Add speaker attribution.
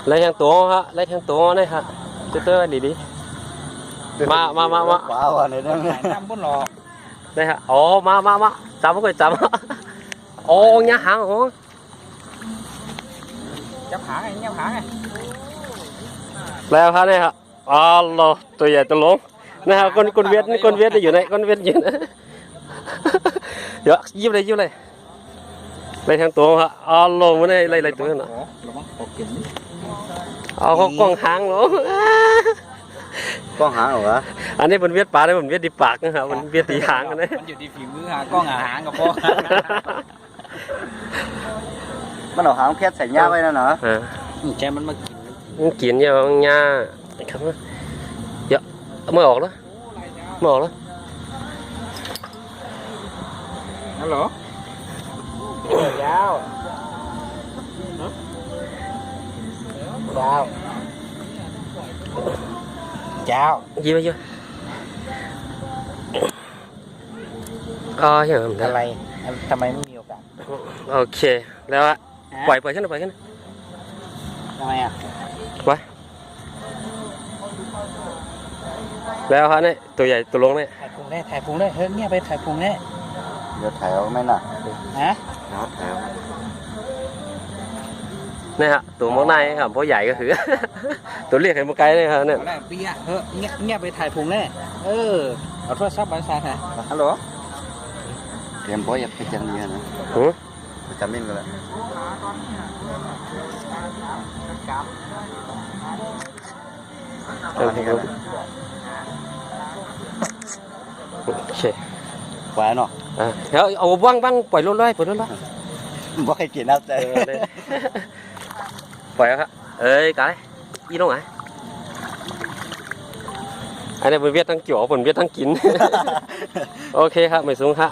Speaker 1: lấy hàng tố hả lấy hàng tố đây hả từ từ đi mà
Speaker 2: quá vào này đang
Speaker 3: năm bốn lọ
Speaker 1: đây hả ồ mà chấm cái chấm ồ nhá hàng ồ
Speaker 3: chấp hả này nhấp hả này
Speaker 1: leo hả này hả alo tôi vậy tôi luôn này hả con viết điอยู่này con viết gì nữa dạ giúp đây lấy hàng tố hả alo muốn đây lấy tố nữa con hàng luôn
Speaker 2: con hả rồi hả
Speaker 1: anh ấy mình viết bà đấy mình viết đi bạc nữa hả mình viết đi hàng đấy
Speaker 3: มันอยู่ที่ฝีมือฮะก็หางกับพ่อ
Speaker 2: bắt đầu hả khét xảy nha vậy nè nè
Speaker 3: แกมันมากิน
Speaker 1: กินอย่างnhaครับdạ mớiออกแล้วmớiออกแล้ว
Speaker 3: ฮัลโหลยาวยาว
Speaker 1: gì bây giờ hiểu rồi
Speaker 3: อะไรทำไมไม่มีโอกาส
Speaker 1: โอเคแล้วอะปล่อยขึ้น
Speaker 3: ทำไมอ่ะ
Speaker 1: ไปแล้วฮะเนี่ยตัวใหญ่ตัวลงเนี่ย
Speaker 3: ถ่ายพุงได้เฮ้ยเนี่ยไปถ่ายพุงได้
Speaker 2: giờ thèo mấy nè
Speaker 3: ฮะ
Speaker 2: nó thèo
Speaker 1: เนี่ยฮะตัวมองในครับเพราะใหญ่ก็คือ ตัวเรียกให้มาไกลเลยครับเนี่ย
Speaker 3: เอาได้เปี้ยเฮ้ยเนี่ยไปถ่ายพุงได้เอาโทรศัพท์มาใส่ถ่ายฮัลโหล
Speaker 2: em bố dập cái chân như này
Speaker 1: หือ
Speaker 2: vitamin rồi đấy
Speaker 1: โอเค
Speaker 2: quá nó
Speaker 1: เดี๋ยวเอาบ้างปล่อยรถเลยปล่อยรถเลย
Speaker 2: bố hay kiện nào đây
Speaker 1: ปล่อยครับเอ้ยไกด์ยี่น้องไงอันนี้เป็นเวียดทั้งเกี่ยวเป็นเวียดทั้งกิน โอเคครับไม่สูงครับ